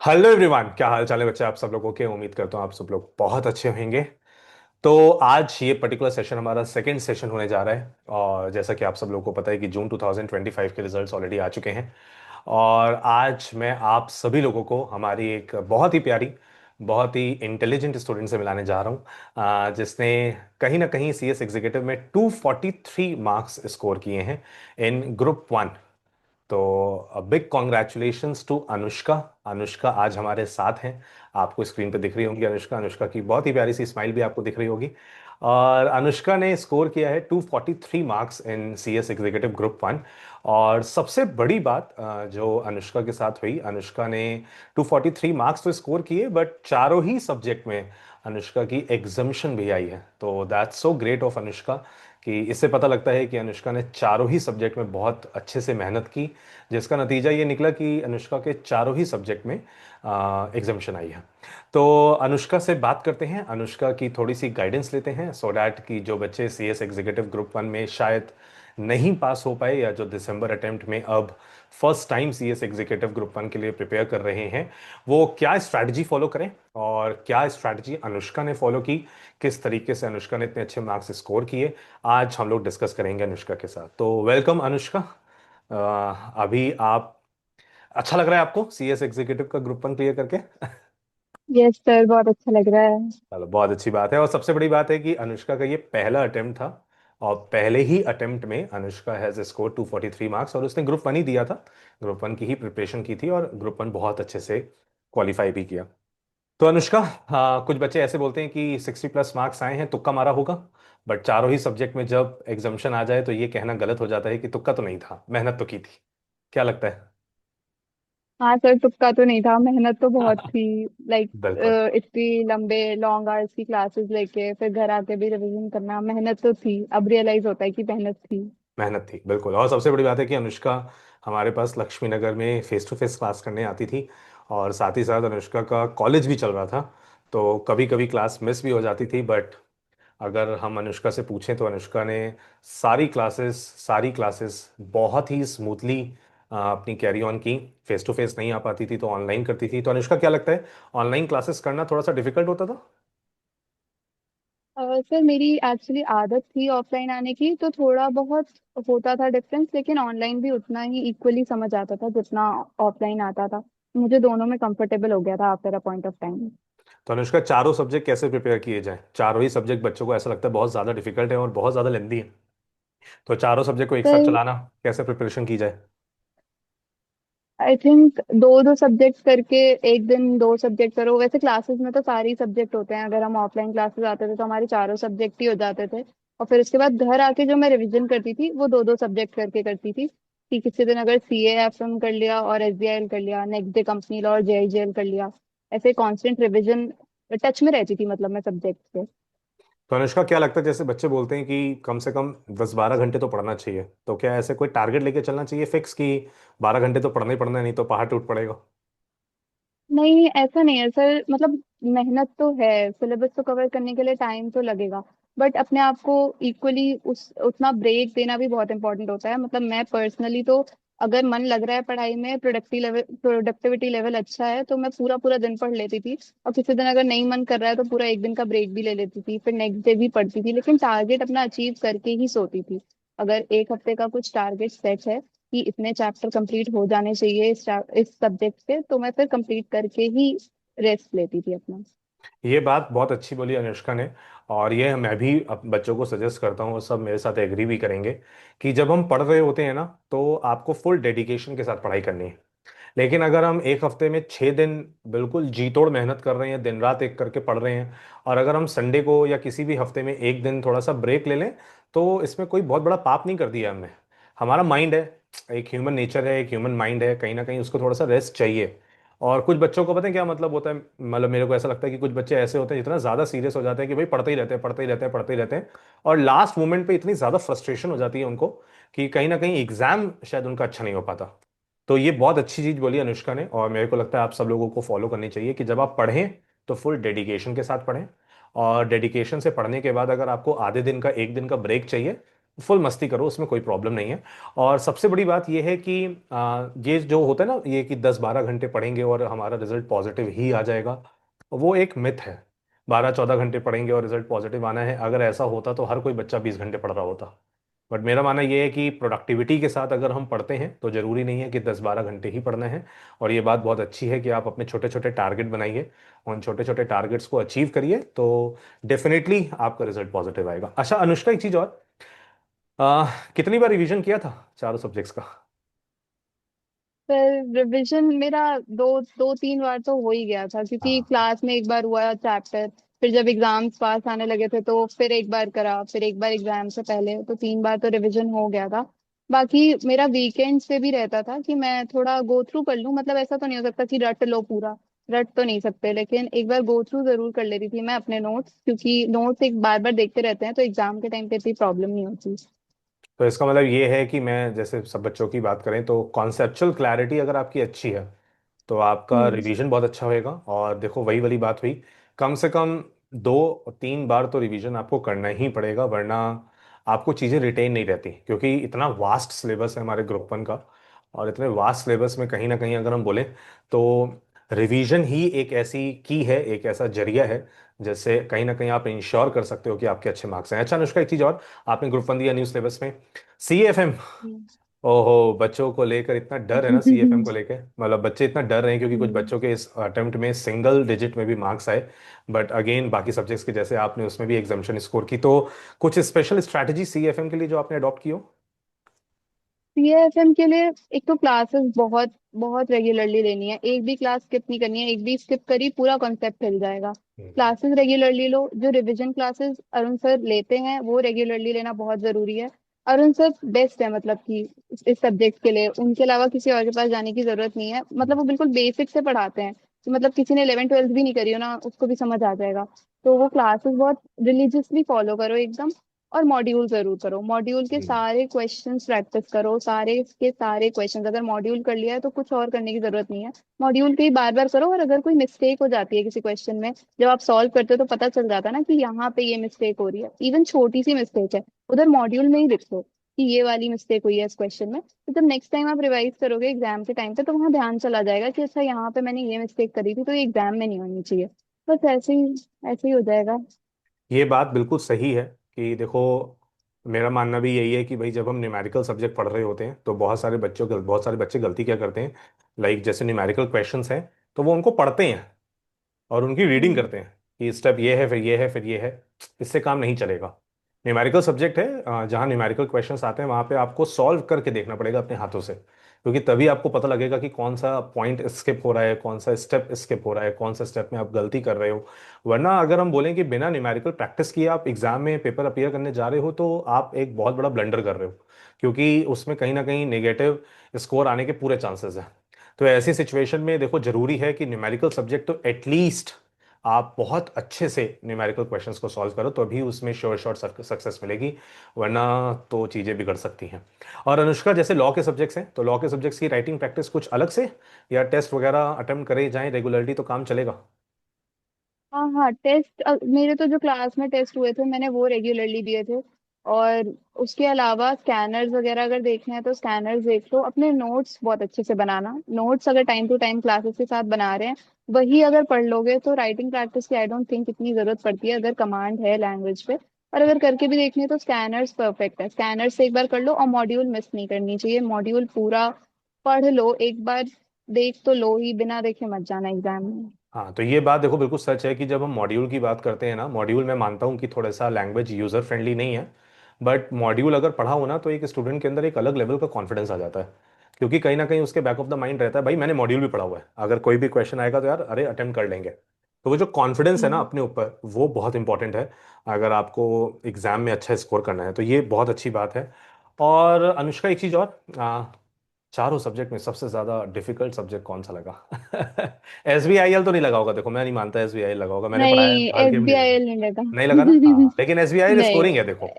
Hello everyone, क्या हाल चाल है बच्चे आप सब लोगों के। उम्मीद करता हूँ आप सब लोग बहुत अच्छे होंगे। तो आज ये पर्टिकुलर सेशन हमारा सेकंड सेशन होने जा रहा है, और जैसा कि आप सब लोगों को पता है कि जून 2025 के रिजल्ट्स ऑलरेडी आ चुके हैं। और आज मैं आप सभी लोगों को हमारी एक बहुत ही प्यारी, बहुत ही इंटेलिजेंट स्टूडेंट से मिलाने जा रहा हूँ, जिसने कहीं ना कहीं सीएस एग्जीक्यूटिव में 243 मार्क्स स्कोर किए हैं इन ग्रुप 1। तो big congratulations to Anushka. Anushka आज हमारे साथ हैं। आपको स्क्रीन पे दिख रही होंगी अनुष्का। अनुष्का की बहुत ही प्यारी सी स्माइल भी आपको दिख रही होगी। और अनुष्का ने स्कोर किया है 243 marks in CS executive group 1। और सबसे बड़ी बात जो अनुष्का के साथ हुई, अनुष्का ने 243 मार्क्स तो स्कोर किए, बट चारों ही सब्जेक्ट में अनुष्का की एग्जम्पशन भी आई है। तो that's so great of Anushka, कि इससे पता लगता है कि अनुष्का ने चारों ही सब्जेक्ट में बहुत अच्छे से मेहनत की, जिसका नतीजा ये निकला कि अनुष्का के चारों ही सब्जेक्ट में एग्जामिशन आई है। तो अनुष्का से बात करते हैं, अनुष्का की थोड़ी सी गाइडेंस लेते हैं, सो डैट कि जो बच्चे सीएस एग्जीक्यूटिव ग्रुप 1 में शायद नहीं पास हो पाए, या जो दिसंबर अटेम्प्ट में अब first time CS executive group 1 के लिए प्रिपेयर कर रहे हैं, वो क्या स्ट्रैटेजी फॉलो करें और क्या स्ट्रैटेजी अनुष्का ने फॉलो की, किस तरीके से अनुष्का ने इतने अच्छे मार्क्स स्कोर किए, आज हम लोग डिस्कस करेंगे अनुष्का के साथ। तो वेलकम अनुष्का। अभी आप, अच्छा लग रहा है आपको सीएस एग्जीक्यूटिव का ग्रुप 1 क्लियर करके? यस सर, बहुत अच्छा लग रहा है। चलो, बहुत अच्छी बात है। और सबसे बड़ी बात है कि अनुष्का का ये पहला अटेम्प्ट था, और पहले ही अटेम्प्ट में अनुष्का हैज स्कोर 243 मार्क्स, और उसने ग्रुप 1 ही दिया था, ग्रुप 1 की ही प्रिपरेशन की थी, और ग्रुप 1 बहुत अच्छे से क्वालिफाई भी किया। तो अनुष्का, कुछ बच्चे ऐसे बोलते हैं कि 60+ मार्क्स आए हैं, तुक्का मारा होगा। बट चारों ही सब्जेक्ट में जब एग्जाम्पशन आ जाए तो ये कहना गलत हो जाता है कि तुक्का तो नहीं था, मेहनत तो की थी। क्या लगता है? हाँ सर, तुक्का तो नहीं था, मेहनत तो बहुत थी। लाइक बिल्कुल। इतनी लंबे लॉन्ग आवर्स की क्लासेस लेके फिर घर आके भी रिवीजन करना, मेहनत तो थी। अब रियलाइज होता है कि मेहनत थी। मेहनत थी, बिल्कुल। और सबसे बड़ी बात है कि अनुष्का हमारे पास लक्ष्मी नगर में फेस टू फेस क्लास करने आती थी, और साथ ही साथ अनुष्का का कॉलेज भी चल रहा था। तो कभी कभी क्लास मिस भी हो जाती थी, बट अगर हम अनुष्का से पूछें तो अनुष्का ने सारी क्लासेस बहुत ही स्मूथली अपनी कैरी ऑन की। फेस टू फेस नहीं आ पाती थी तो ऑनलाइन करती थी। तो अनुष्का, क्या लगता है, ऑनलाइन क्लासेस करना थोड़ा सा डिफिकल्ट होता था? सर, मेरी एक्चुअली आदत थी ऑफलाइन आने की, तो थोड़ा बहुत होता था डिफरेंस, लेकिन ऑनलाइन भी उतना ही इक्वली समझ आता था जितना ऑफलाइन आता था। मुझे दोनों में कंफर्टेबल हो गया था after a point of time. तो अनुष्का, चारों सब्जेक्ट कैसे प्रिपेयर किए जाएं? चारों ही सब्जेक्ट बच्चों को ऐसा लगता है बहुत ज़्यादा डिफिकल्ट है और बहुत ज़्यादा लेंदी है। तो चारों सब्जेक्ट को एक साथ सर, चलाना, कैसे प्रिपरेशन की जाए? आई थिंक दो दो सब्जेक्ट करके, एक दिन दो सब्जेक्ट करो। वैसे क्लासेस में तो सारे ही सब्जेक्ट होते हैं। अगर हम ऑफलाइन क्लासेस आते थे तो हमारे चारों सब्जेक्ट ही हो जाते थे। और फिर उसके बाद घर आके जो मैं रिवीजन करती थी वो दो दो सब्जेक्ट करके करती थी, कि किसी दिन अगर CA FM कर लिया और SBIL कर लिया, नेक्स्ट डे कंपनी लॉ और JIGL कर लिया। ऐसे कांस्टेंट रिवीजन टच में रहती थी, मतलब मैं सब्जेक्ट से। तो अनुष्का, क्या लगता है, जैसे बच्चे बोलते हैं कि कम से कम 10-12 घंटे तो पढ़ना चाहिए, तो क्या ऐसे कोई टारगेट लेके चलना चाहिए फिक्स, कि 12 घंटे तो पढ़ना ही पढ़ना है, नहीं तो पहाड़ टूट पड़ेगा? नहीं, ऐसा नहीं है सर। मतलब मेहनत तो है, सिलेबस तो कवर करने के लिए टाइम तो लगेगा, बट अपने आप को इक्वली उस उतना ब्रेक देना भी बहुत इंपॉर्टेंट होता है। मतलब मैं पर्सनली तो, अगर मन लग रहा है पढ़ाई में, प्रोडक्टिविटी लेवल अच्छा है, तो मैं पूरा पूरा दिन पढ़ लेती थी। और किसी दिन अगर नहीं मन कर रहा है तो पूरा एक दिन का ब्रेक भी ले लेती थी, फिर नेक्स्ट डे भी पढ़ती थी, लेकिन टारगेट अपना अचीव करके ही सोती थी। अगर एक हफ्ते का कुछ टारगेट सेट है कि इतने चैप्टर कंप्लीट हो जाने चाहिए इस सब्जेक्ट से, तो मैं फिर कंप्लीट करके ही रेस्ट लेती थी अपना। ये बात बहुत अच्छी बोली अनुष्का ने। और ये मैं भी बच्चों को सजेस्ट करता हूँ, और सब मेरे साथ एग्री भी करेंगे, कि जब हम पढ़ रहे होते हैं ना, तो आपको फुल डेडिकेशन के साथ पढ़ाई करनी है। लेकिन अगर हम एक हफ्ते में 6 दिन बिल्कुल जी तोड़ मेहनत कर रहे हैं, दिन रात एक करके पढ़ रहे हैं, और अगर हम संडे को या किसी भी हफ्ते में एक दिन थोड़ा सा ब्रेक ले लें, तो इसमें कोई बहुत बड़ा पाप नहीं कर दिया हमने। हमारा माइंड है, एक ह्यूमन नेचर है, एक ह्यूमन माइंड है, कहीं ना कहीं उसको थोड़ा सा रेस्ट चाहिए। और कुछ बच्चों को पता है क्या मतलब होता है, मतलब मेरे को ऐसा लगता है कि कुछ बच्चे ऐसे होते हैं जितना ज़्यादा सीरियस हो जाते हैं कि भाई पढ़ते ही रहते हैं, पढ़ते ही रहते हैं, पढ़ते ही रहते हैं, और लास्ट मोमेंट पे इतनी ज़्यादा फ्रस्ट्रेशन हो जाती है उनको कि कहीं ना कहीं एग्जाम शायद उनका अच्छा नहीं हो पाता। तो ये बहुत अच्छी चीज बोली अनुष्का ने, और मेरे को लगता है आप सब लोगों को फॉलो करनी चाहिए कि जब आप पढ़ें तो फुल डेडिकेशन के साथ पढ़ें। और डेडिकेशन से पढ़ने के बाद अगर आपको आधे दिन का, एक दिन का ब्रेक चाहिए, फुल मस्ती करो, उसमें कोई प्रॉब्लम नहीं है। और सबसे बड़ी बात यह है कि ये जो होता है ना, ये कि 10-12 घंटे पढ़ेंगे और हमारा रिजल्ट पॉजिटिव ही आ जाएगा, वो एक मिथ है। 12-14 घंटे पढ़ेंगे और रिजल्ट पॉजिटिव आना है, अगर ऐसा होता तो हर कोई बच्चा 20 घंटे पढ़ रहा होता। बट मेरा मानना यह है कि प्रोडक्टिविटी के साथ अगर हम पढ़ते हैं तो जरूरी नहीं है कि 10-12 घंटे ही पढ़ना है। और ये बात बहुत अच्छी है कि आप अपने छोटे छोटे टारगेट बनाइए, उन छोटे छोटे टारगेट्स को अचीव करिए, तो डेफिनेटली आपका रिजल्ट पॉजिटिव आएगा। अच्छा अनुष्का, एक चीज और, कितनी बार रिवीजन किया था चारों सब्जेक्ट्स का? फिर रिवीजन मेरा दो दो तीन बार तो हो ही गया था, क्योंकि हाँ। क्लास में एक बार हुआ चैप्टर, फिर जब एग्जाम्स पास आने लगे थे तो फिर एक बार करा, फिर एक बार एग्जाम से पहले, तो 3 बार तो रिवीजन हो गया था। बाकी मेरा वीकेंड्स पे भी रहता था कि मैं थोड़ा गो थ्रू कर लूं, मतलब ऐसा तो नहीं हो सकता कि रट लो पूरा, रट तो नहीं सकते, लेकिन एक बार गो थ्रू जरूर कर लेती थी मैं अपने नोट्स, क्योंकि नोट्स एक बार बार देखते रहते हैं तो एग्जाम के टाइम पे इतनी प्रॉब्लम नहीं होती। तो इसका मतलब ये है कि मैं जैसे सब बच्चों की बात करें तो कॉन्सेप्चुअल क्लैरिटी अगर आपकी अच्छी है तो आपका हम्म। रिवीजन बहुत अच्छा होएगा। और देखो वही वाली बात हुई, कम से कम 2-3 बार तो रिवीजन आपको करना ही पड़ेगा, वरना आपको चीज़ें रिटेन नहीं रहती, क्योंकि इतना वास्ट सिलेबस है हमारे ग्रुप 1 का। और इतने वास्ट सिलेबस में कहीं ना कहीं अगर हम बोलें तो रिवीजन ही एक ऐसी की है, एक ऐसा जरिया है जिससे कहीं ना कहीं आप इंश्योर कर सकते हो कि आपके अच्छे मार्क्स हैं। अच्छा अनुष्का, एक चीज़ और, आपने ग्रुप 1 दिया न्यू सिलेबस में, CFM। ओहो, बच्चों को लेकर इतना डर है ना CFM को लेकर, मतलब बच्चे इतना डर रहे हैं क्योंकि कुछ हम्म। बच्चों के इस अटेम्प्ट में सिंगल डिजिट में भी मार्क्स आए। बट अगेन बाकी सब्जेक्ट्स के जैसे आपने उसमें भी एग्जाम्शन स्कोर की, तो कुछ स्पेशल स्ट्रैटेजी CFM के लिए जो आपने अडॉप्ट की हो? सीएफएम के लिए एक तो क्लासेस बहुत बहुत रेगुलरली लेनी है, एक भी क्लास स्किप नहीं करनी है, एक भी स्किप करी पूरा कॉन्सेप्ट हिल जाएगा। हम्म। क्लासेस रेगुलरली लो, जो रिवीजन क्लासेस अरुण सर लेते हैं वो रेगुलरली लेना बहुत जरूरी है। अरुण सर बेस्ट है, मतलब कि इस सब्जेक्ट के लिए उनके अलावा किसी और के पास जाने की जरूरत नहीं है, मतलब वो बिल्कुल बेसिक से पढ़ाते हैं, तो मतलब किसी ने 11th 12th भी नहीं करी हो ना उसको भी समझ आ जाएगा। तो वो क्लासेस बहुत रिलीजियसली फॉलो करो एकदम। और मॉड्यूल जरूर करो, मॉड्यूल के हम्म। सारे क्वेश्चंस प्रैक्टिस करो, सारे के सारे क्वेश्चंस, अगर मॉड्यूल कर लिया है तो कुछ और करने की जरूरत नहीं है। मॉड्यूल के ही बार बार करो, और अगर कोई मिस्टेक हो जाती है किसी क्वेश्चन में, जब आप सॉल्व करते हो तो पता चल जाता है ना कि यहाँ पे ये मिस्टेक हो रही है, इवन छोटी सी मिस्टेक है, उधर मॉड्यूल में ही लिख दो कि ये वाली मिस्टेक हुई है इस क्वेश्चन में, तो जब नेक्स्ट टाइम आप रिवाइज करोगे एग्जाम के टाइम पे तो वहाँ ध्यान चला जाएगा कि अच्छा यहाँ पे मैंने ये मिस्टेक करी थी तो ये एग्जाम में नहीं होनी चाहिए। बस ऐसे ही हो जाएगा। ये बात बिल्कुल सही है कि देखो, मेरा मानना भी यही है कि भाई जब हम न्यूमेरिकल सब्जेक्ट पढ़ रहे होते हैं तो बहुत सारे बच्चे गलती क्या करते हैं, लाइक जैसे न्यूमेरिकल क्वेश्चंस हैं तो वो उनको पढ़ते हैं और उनकी रीडिंग हम्म। करते हैं कि स्टेप ये है, फिर ये है, फिर ये है। इससे काम नहीं चलेगा। न्यूमेरिकल सब्जेक्ट है, जहाँ न्यूमेरिकल क्वेश्चंस आते हैं वहाँ पे आपको सॉल्व करके देखना पड़ेगा अपने हाथों से, क्योंकि तभी आपको पता लगेगा कि कौन सा पॉइंट स्किप हो रहा है, कौन सा स्टेप स्किप हो रहा है, कौन सा स्टेप में आप गलती कर रहे हो। वरना अगर हम बोलें कि बिना न्यूमेरिकल प्रैक्टिस किए आप एग्जाम में पेपर अपीयर करने जा रहे हो तो आप एक बहुत बड़ा ब्लंडर कर रहे हो, क्योंकि उसमें कहीं ना कहीं नेगेटिव स्कोर आने के पूरे चांसेस हैं। तो ऐसी सिचुएशन में देखो जरूरी है कि न्यूमेरिकल सब्जेक्ट तो एटलीस्ट आप बहुत अच्छे से न्यूमेरिकल क्वेश्चंस को सॉल्व करो, तो अभी उसमें श्योर शॉट सक्सेस मिलेगी, वरना तो चीज़ें बिगड़ सकती हैं। और अनुष्का, जैसे लॉ के सब्जेक्ट्स हैं तो लॉ के सब्जेक्ट्स की राइटिंग प्रैक्टिस कुछ अलग से, या टेस्ट वगैरह अटेम्प्ट करे जाएं रेगुलरली तो काम चलेगा? हाँ हाँ, टेस्ट मेरे तो जो क्लास में टेस्ट हुए थे मैंने वो रेगुलरली दिए थे। और उसके अलावा स्कैनर्स वगैरह अगर देखने हैं तो स्कैनर्स देख लो, अपने नोट्स बहुत अच्छे से बनाना, नोट्स अगर टाइम टू टाइम क्लासेस के साथ बना रहे हैं वही अगर पढ़ लोगे तो राइटिंग प्रैक्टिस की आई डोंट थिंक इतनी जरूरत पड़ती है, अगर कमांड है लैंग्वेज पे। और अगर करके भी देखनी है तो स्कैनर्स परफेक्ट है, स्कैनर्स से एक बार कर लो, और मॉड्यूल मिस नहीं करनी चाहिए, मॉड्यूल पूरा पढ़ लो एक बार, देख तो लो ही, बिना देखे मत जाना एग्जाम में। हाँ, तो ये बात देखो बिल्कुल सच है कि जब हम मॉड्यूल की बात करते हैं ना, मॉड्यूल मैं मानता हूँ कि थोड़ा सा लैंग्वेज यूज़र फ्रेंडली नहीं है, बट मॉड्यूल अगर पढ़ा हो ना तो एक स्टूडेंट के अंदर एक अलग लेवल का कॉन्फिडेंस आ जाता है, क्योंकि कहीं ना कहीं उसके बैक ऑफ द माइंड रहता है भाई मैंने मॉड्यूल भी पढ़ा हुआ है, अगर कोई भी क्वेश्चन आएगा तो यार अरे अटेम्प्ट कर लेंगे। तो वो जो कॉन्फिडेंस है ना हम्म। अपने ऊपर, वो बहुत इंपॉर्टेंट है अगर आपको एग्जाम में अच्छा स्कोर करना है, तो ये बहुत अच्छी बात है। और अनुष्का, एक चीज़ और, चारों सब्जेक्ट में सबसे ज्यादा डिफिकल्ट सब्जेक्ट कौन सा लगा? SBIL तो नहीं लगा होगा, देखो मैं नहीं मानता SBIL लगा होगा, मैंने पढ़ा है नहीं, हल्के में नहीं लगा। SBIL नहीं लगा। नहीं लगा ना, हाँ, लेकिन SBIL नहीं। स्कोरिंग है देखो।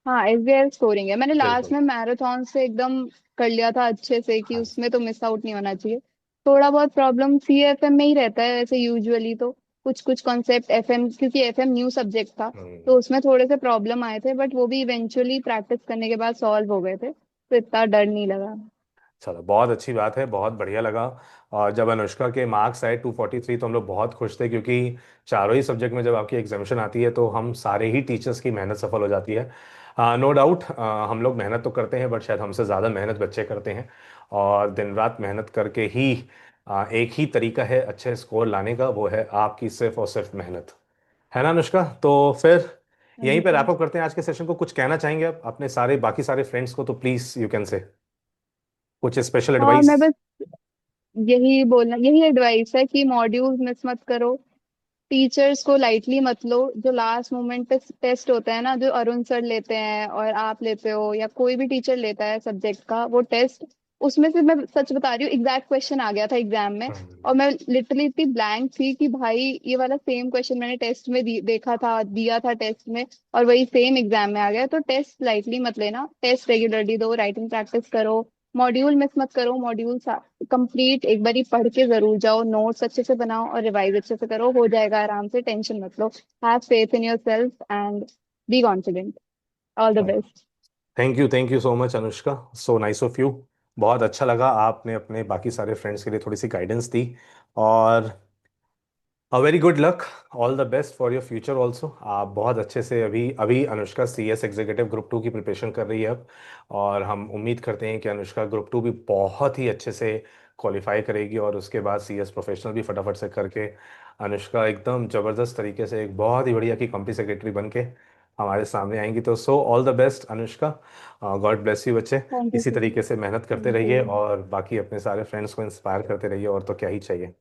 हाँ, SBIL स्कोरिंग है, मैंने लास्ट बिल्कुल। में मैराथन से एकदम कर लिया था अच्छे से कि हाँ जी। उसमें तो मिस आउट नहीं होना चाहिए। थोड़ा बहुत प्रॉब्लम CFM में ही रहता है वैसे यूजुअली तो, कुछ कुछ कॉन्सेप्ट एफएम, क्योंकि एफएम न्यू सब्जेक्ट था, हम्म। तो उसमें थोड़े से प्रॉब्लम आए थे, बट वो भी इवेंचुअली प्रैक्टिस करने के बाद सॉल्व हो गए थे, तो इतना डर नहीं लगा। चलो बहुत अच्छी बात है, बहुत बढ़िया लगा। और जब अनुष्का के मार्क्स आए 243 तो हम लोग बहुत खुश थे, क्योंकि चारों ही सब्जेक्ट में जब आपकी एग्जामिशन आती है तो हम सारे ही टीचर्स की मेहनत सफल हो जाती है। नो डाउट हम लोग मेहनत तो करते हैं, बट शायद हमसे ज़्यादा मेहनत बच्चे करते हैं। और दिन रात मेहनत करके ही एक ही तरीका है अच्छे स्कोर लाने का, वो है आपकी सिर्फ और सिर्फ मेहनत। है ना अनुष्का? तो फिर हाँ यहीं पे जी। रैप अप करते हैं आज के सेशन को। कुछ कहना चाहेंगे आप अपने सारे बाकी सारे फ्रेंड्स को? तो प्लीज यू कैन से कुछ स्पेशल हाँ, एडवाइस। मैं बस यही बोलना, यही एडवाइस है कि मॉड्यूल मिस मत करो, टीचर्स को लाइटली मत लो। जो लास्ट मोमेंट पे टेस्ट होता है ना, जो अरुण सर लेते हैं और आप लेते हो या कोई भी टीचर लेता है सब्जेक्ट का वो टेस्ट, उसमें से मैं सच बता रही हूँ, एग्जैक्ट क्वेश्चन आ गया था एग्जाम में, और मैं लिटरली इतनी ब्लैंक थी कि भाई ये वाला सेम क्वेश्चन मैंने टेस्ट में देखा था, दिया था टेस्ट में, और वही सेम एग्जाम में आ गया। तो टेस्ट लाइटली मत लेना, टेस्ट रेगुलरली दो, राइटिंग प्रैक्टिस करो, मॉड्यूल मिस मत करो, मॉड्यूल कंप्लीट एक बारी पढ़ के जरूर जाओ, नोट्स अच्छे से बनाओ और रिवाइज अच्छे से करो, हो जाएगा आराम से, टेंशन मत लो। Have faith in yourself and be confident. All the best. Thank you so much Anushka, so nice of you. बहुत अच्छा लगा, आपने अपने बाकी सारे फ्रेंड्स के लिए थोड़ी सी गाइडेंस दी। और a very good luck, all the best for your future also. आप बहुत अच्छे से, अभी अभी अनुष्का CS एग्जीक्यूटिव ग्रुप 2 की प्रिपरेशन कर रही है अब। और हम उम्मीद करते हैं कि अनुष्का ग्रुप 2 भी बहुत ही अच्छे से क्वालिफाई करेगी, और उसके बाद CS प्रोफेशनल भी फटाफट से करके अनुष्का एकदम ज़बरदस्त तरीके से एक बहुत ही बढ़िया की कंपनी सेक्रेटरी बन के हमारे सामने आएंगी। तो so all the best Anushka, God bless you बच्चे। थैंक यू इसी सो तरीके मच। से मेहनत करते थैंक रहिए यू। और बाकी अपने सारे फ्रेंड्स को इंस्पायर करते रहिए, और तो क्या ही चाहिए।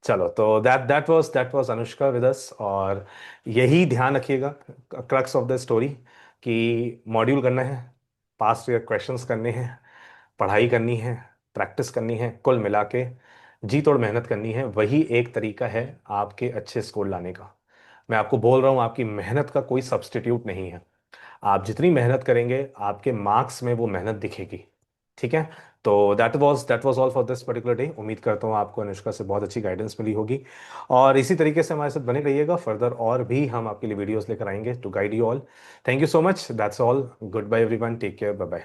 चलो, तो that was Anushka with us. और यही ध्यान रखिएगा, क्रक्स ऑफ द स्टोरी, कि मॉड्यूल करना है, पास्ट ईयर क्वेश्चंस करने हैं, पढ़ाई करनी है, प्रैक्टिस करनी है, कुल मिला के जी तोड़ मेहनत करनी है। वही एक तरीका है आपके अच्छे स्कोर लाने का। मैं आपको बोल रहा हूँ, आपकी मेहनत का कोई सब्स्टिट्यूट नहीं है। आप जितनी मेहनत करेंगे आपके मार्क्स में वो मेहनत दिखेगी। ठीक है? तो that was all for this particular day. उम्मीद करता हूँ आपको अनुष्का से बहुत अच्छी गाइडेंस मिली होगी। और इसी तरीके से हमारे साथ बने रहिएगा, फर्दर और भी हम आपके लिए वीडियोस लेकर आएंगे to guide you all. Thank you so much, that's all, goodbye everyone, take care, bye bye.